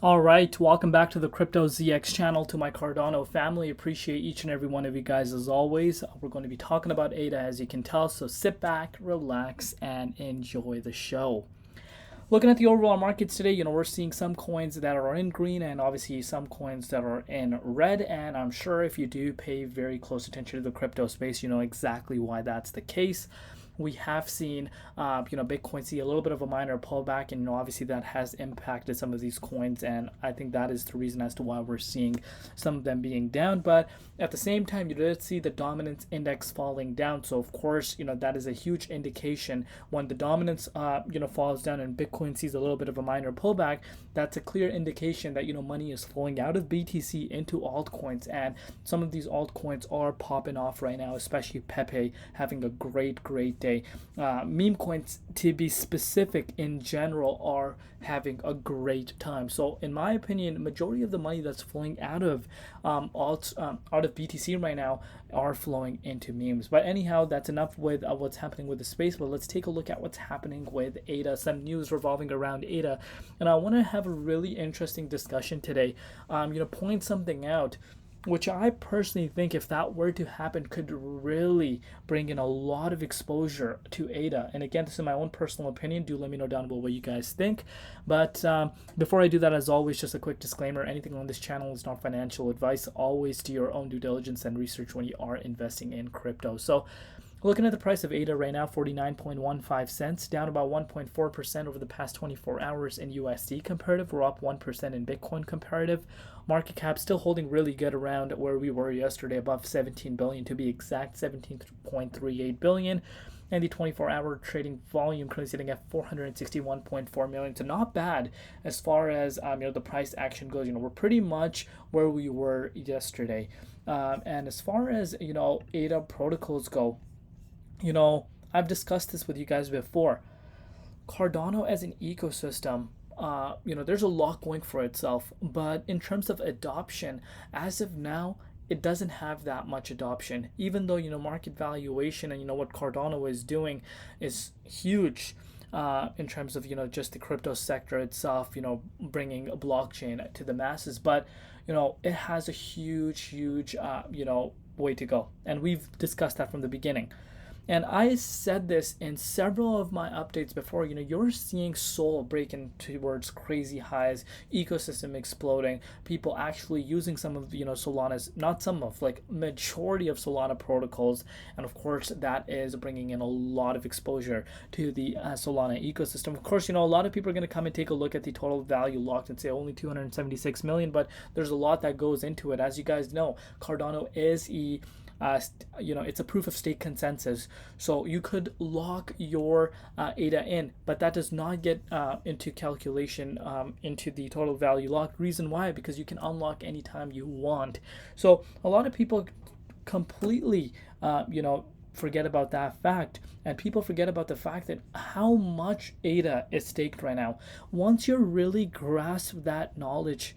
All right, welcome back to the Crypto ZX channel, to my Cardano family. Appreciate each and every one of you guys as always. We're going to be talking about ADA, as you can tell, so sit back, relax, and enjoy the show. Looking at the overall markets today, we're seeing some coins that are in green and obviously some coins that are in red. And I'm sure if you do pay very close attention to the crypto space, you know exactly why that's the case. We have seen, Bitcoin see a little bit of a minor pullback, and obviously that has impacted some of these coins, and I think that is the reason as to why we're seeing some of them being down. But at the same time, you did see the dominance index falling down, so of course, that is a huge indication when the dominance, falls down and Bitcoin sees a little bit of a minor pullback. That's a clear indication that money is flowing out of BTC into altcoins, and some of these altcoins are popping off right now, especially Pepe having a great day. Meme coins, to be specific, in general, are having a great time. So, in my opinion, the majority of the money that's flowing out of out of BTC right now are flowing into memes. But anyhow, that's enough with what's happening with the space. But let's take a look at what's happening with ADA. Some news revolving around ADA, and I want to have a really interesting discussion today. Point something out, which I personally think, if that were to happen, could really bring in a lot of exposure to ADA. And again, this is my own personal opinion. Do let me know down below what you guys think. But before I do that, as always, just a quick disclaimer: anything on this channel is not financial advice. Always do your own due diligence and research when you are investing in crypto. So, looking at the price of ADA right now, 49.15 cents, down about 1.4% over the past 24 hours in USD comparative. We're up 1% in Bitcoin comparative. Market cap still holding really good around where we were yesterday, above 17 billion to be exact, 17.38 billion. And the 24-hour trading volume currently sitting at 461.4 million. So not bad as far as the price action goes. We're pretty much where we were yesterday. And as far as ADA protocols go, I've discussed this with you guys before. Cardano as an ecosystem, there's a lot going for itself, but in terms of adoption, as of now, it doesn't have that much adoption. Even though market valuation and what Cardano is doing is huge. In terms of just the crypto sector itself, bringing a blockchain to the masses, but it has a huge way to go, and we've discussed that from the beginning. And I said this in several of my updates before. You're seeing Sol breaking towards crazy highs, ecosystem exploding, people actually using some of Solana's, not some of, like majority of Solana protocols, and of course that is bringing in a lot of exposure to the Solana ecosystem. Of course, a lot of people are going to come and take a look at the total value locked and say only 276 million, but there's a lot that goes into it. As you guys know, Cardano is it's a proof of stake consensus, so you could lock your ADA in, but that does not get into calculation into the total value locked. Reason why? Because you can unlock anytime you want. So a lot of people completely forget about that fact, and people forget about the fact that how much ADA is staked right now. Once you really grasp that knowledge,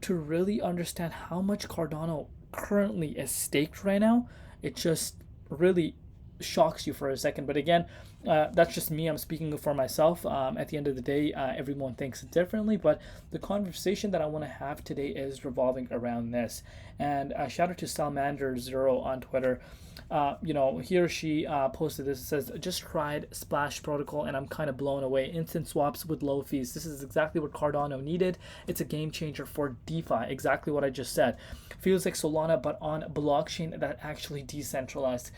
to really understand how much Cardano currently is staked right now, it just really shocks you for a second. But again, that's just me. I'm speaking for myself. At the end of the day, everyone thinks differently. But the conversation that I want to have today is revolving around this. And shout out to Salmander0 on Twitter. He or she posted this. It says, just tried Splash Protocol and I'm kind of blown away. Instant swaps with low fees. This is exactly what Cardano needed. It's a game changer for DeFi. Exactly what I just said. Feels like Solana, but on blockchain that actually decentralized.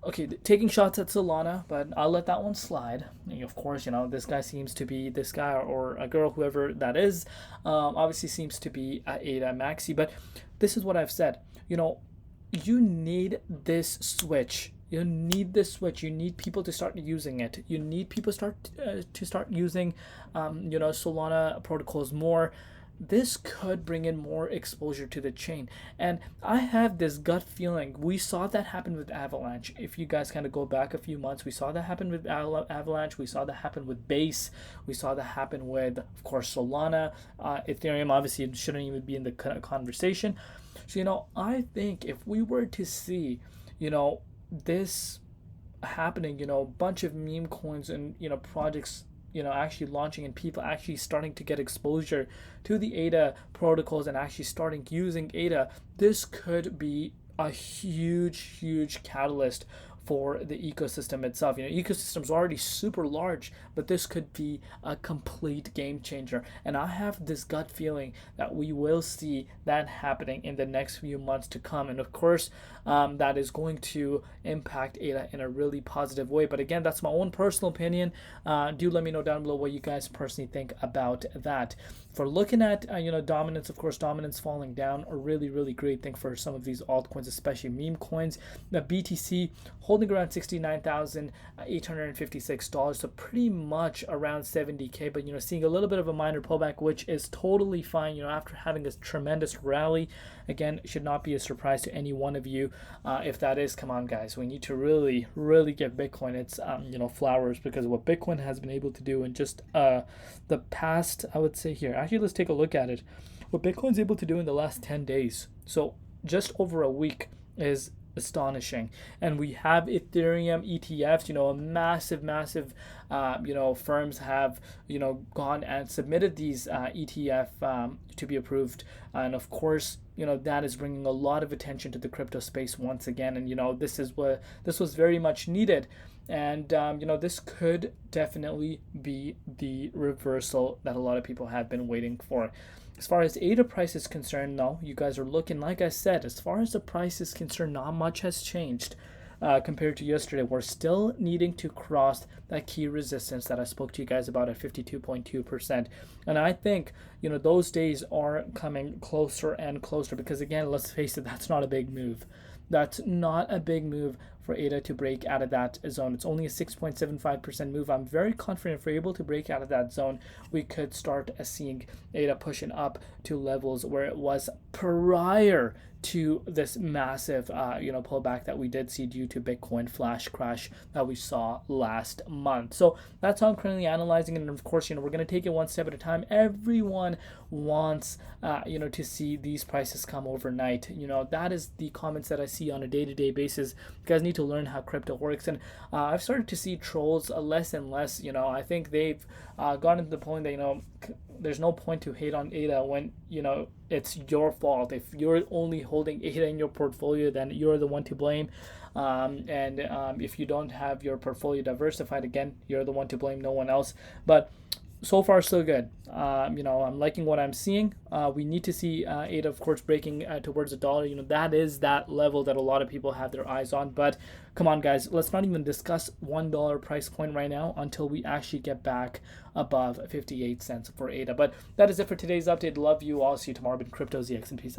Okay, taking shots at Solana, but I'll let that one slide. Of course, this guy seems to be, this guy or a girl, whoever that is, obviously seems to be at ADA Maxi. But this is what I've said. You need this switch. You need this switch. You need people to start using it. You need people to start using, Solana protocols more. This could bring in more exposure to the chain. And I have this gut feeling. We saw that happen with Avalanche. If you guys kind of go back a few months, we saw that happen with Avalanche. We saw that happen with Base. We saw that happen with, of course, Solana. Ethereum obviously shouldn't even be in the conversation. So, I think if we were to see, this happening, a bunch of meme coins and, projects actually launching and people actually starting to get exposure to the ADA protocols and actually starting using ADA, this could be a huge catalyst for the ecosystem itself. Ecosystem's already super large, but this could be a complete game changer. And I have this gut feeling that we will see that happening in the next few months to come. And of course, that is going to impact ADA in a really positive way. But again, that's my own personal opinion. Do let me know down below what you guys personally think about that. For looking at dominance, of course, dominance falling down, a really great thing for some of these altcoins, especially meme coins. The BTC holding around $69,856, so pretty much around 70k, but seeing a little bit of a minor pullback, which is totally fine. After having a tremendous rally, again, should not be a surprise to any one of you. If that is, come on guys, we need to really give Bitcoin its flowers, because what Bitcoin has been able to do in just the past, I would say here, actually let's take a look at it. What Bitcoin's able to do in the last 10 days, so just over a week, is astonishing. And we have Ethereum ETFs, massive firms have gone and submitted these ETF to be approved, and of course that is bringing a lot of attention to the crypto space once again. And this was very much needed. And this could definitely be the reversal that a lot of people have been waiting for. As far as ADA price is concerned, no, you guys are looking, like I said, as far as the price is concerned, not much has changed compared to yesterday. We're still needing to cross that key resistance that I spoke to you guys about at 52.2%. And I think, those days are coming closer and closer, because again, let's face it, that's not a big move. That's not a big move for ADA to break out of that zone. It's only a 6.75% move. I'm very confident if we're able to break out of that zone, we could start seeing ADA pushing up to levels where it was prior to this massive pullback that we did see due to Bitcoin flash crash that we saw last month. So that's how I'm currently analyzing it. And of course, we're going to take it one step at a time. Everyone wants to see these prices come overnight. That is the comments that I see on a day-to-day basis. You guys need to learn how crypto works. And I've started to see trolls less and less. I think they've gotten to the point that there's no point to hate on ADA when it's your fault. If you're only holding ADA in your portfolio, then you're the one to blame. If you don't have your portfolio diversified, again, you're the one to blame, no one else. But so far so good. I'm liking what I'm seeing. We need to see ADA, of course, breaking towards $1. That is that level that a lot of people have their eyes on. But come on, guys, let's not even discuss $1 price point right now until we actually get back above 58 cents for ADA. But that is it for today's update. Love you all. See you tomorrow. Been Crypto ZX, and peace out.